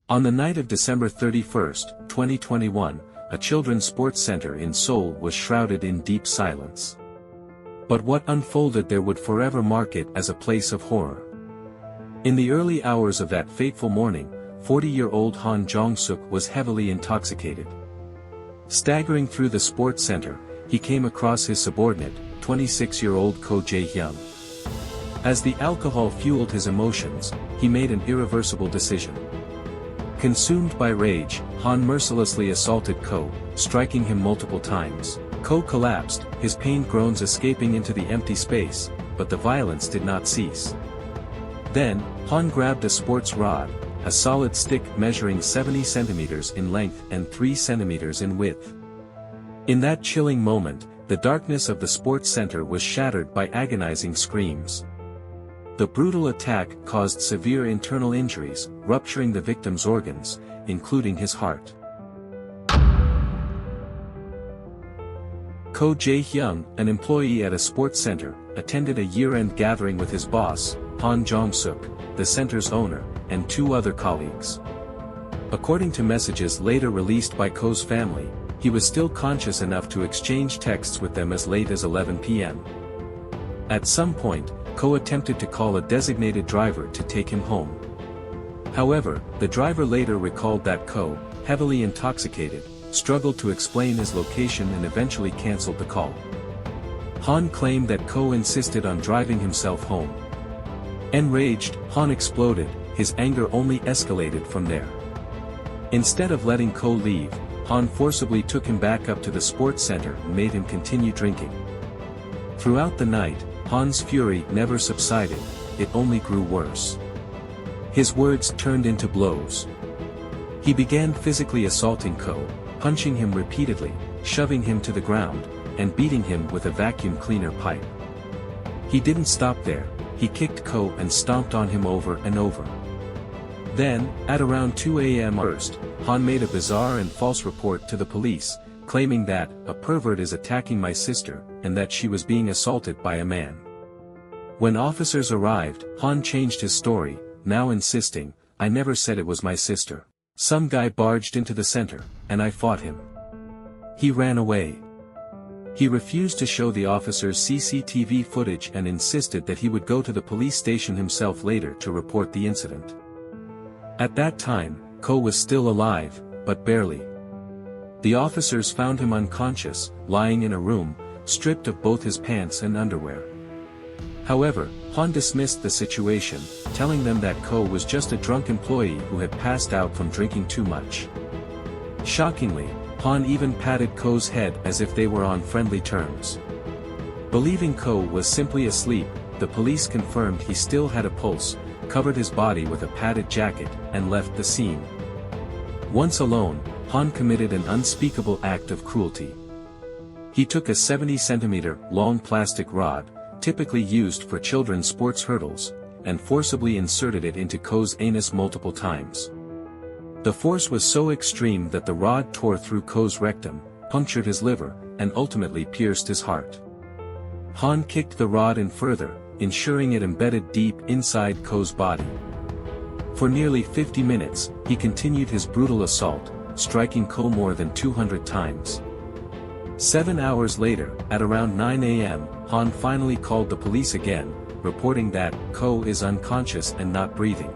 On the night of December 31, 2021, a children's sports center in Seoul was shrouded in deep silence. But what unfolded there would forever mark it as a place of horror. In the early hours of that fateful morning, 40-year-old Han Jong-suk was heavily intoxicated. Staggering through the sports center, he came across his subordinate, 26-year-old Ko Jae-hyun. As the alcohol fueled his emotions, he made an irreversible decision. Consumed by rage, Han mercilessly assaulted Ko, striking him multiple times. Ko collapsed, his pained groans escaping into the empty space, but the violence did not cease. Then, Han grabbed a sports rod, a solid stick measuring 70 centimeters in length and 3 centimeters in width. In that chilling moment, the darkness of the sports center was shattered by agonizing screams. The brutal attack caused severe internal injuries, rupturing the victim's organs, including his heart. Ko Jae-hyun, an employee at a sports center, attended a year-end gathering with his boss, Han Jong-suk, the center's owner, and 2 other colleagues. According to messages later released by Ko's family, he was still conscious enough to exchange texts with them as late as 11 p.m. At some point, Ko attempted to call a designated driver to take him home. However, the driver later recalled that Ko, heavily intoxicated, struggled to explain his location and eventually cancelled the call. Han claimed that Ko insisted on driving himself home. Enraged, Han exploded, his anger only escalated from there. Instead of letting Ko leave, Han forcibly took him back up to the sports center and made him continue drinking. Throughout the night, Han's fury never subsided, it only grew worse. His words turned into blows. He began physically assaulting Ko, punching him repeatedly, shoving him to the ground, and beating him with a vacuum cleaner pipe. He didn't stop there, he kicked Ko and stomped on him over and over. Then, at around 2 a.m. Han made a bizarre and false report to the police, claiming that a pervert is attacking my sister, and that she was being assaulted by a man. When officers arrived, Han changed his story, now insisting, "I never said it was my sister. Some guy barged into the center, and I fought him. He ran away." He refused to show the officers CCTV footage and insisted that he would go to the police station himself later to report the incident. At that time, Ko was still alive, but barely. The officers found him unconscious, lying in a room, stripped of both his pants and underwear. However, Han dismissed the situation, telling them that Ko was just a drunk employee who had passed out from drinking too much. Shockingly, Han even patted Ko's head as if they were on friendly terms. Believing Ko was simply asleep, the police confirmed he still had a pulse, covered his body with a padded jacket, and left the scene. Once alone, Han committed an unspeakable act of cruelty. He took a 70-centimeter long plastic rod, typically used for children's sports hurdles, and forcibly inserted it into Ko's anus multiple times. The force was so extreme that the rod tore through Ko's rectum, punctured his liver, and ultimately pierced his heart. Han kicked the rod in further, ensuring it embedded deep inside Ko's body. For nearly 50 minutes, he continued his brutal assault, striking Ko more than 200 times. 7 hours later, at around 9 a.m., Han finally called the police again, reporting that Ko is unconscious and not breathing.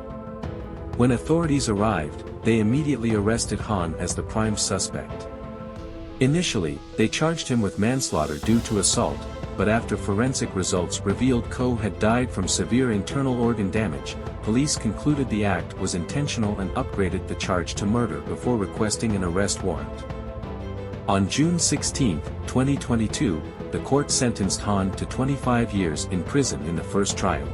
When authorities arrived, they immediately arrested Han as the prime suspect. Initially, they charged him with manslaughter due to assault, but after forensic results revealed Ko had died from severe internal organ damage, police concluded the act was intentional and upgraded the charge to murder before requesting an arrest warrant. On June 16, 2022, the court sentenced Han to 25 years in prison in the first trial.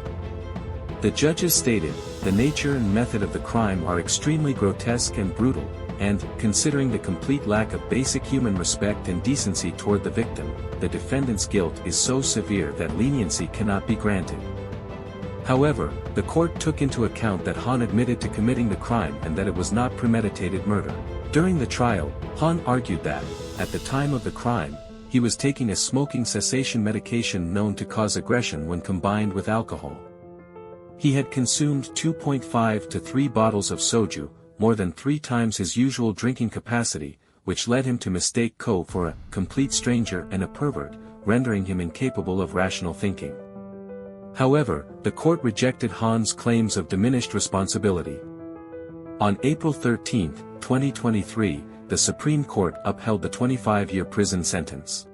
The judges stated, "The nature and method of the crime are extremely grotesque and brutal, and, considering the complete lack of basic human respect and decency toward the victim, the defendant's guilt is so severe that leniency cannot be granted." However, the court took into account that Han admitted to committing the crime and that it was not premeditated murder. During the trial, Han argued that, at the time of the crime, he was taking a smoking cessation medication known to cause aggression when combined with alcohol. He had consumed 2.5 to 3 bottles of soju, more than 3 times his usual drinking capacity, which led him to mistake Ko for a complete stranger and a pervert, rendering him incapable of rational thinking. However, the court rejected Han's claims of diminished responsibility. On April 13, 2023, the Supreme Court upheld the 25-year prison sentence.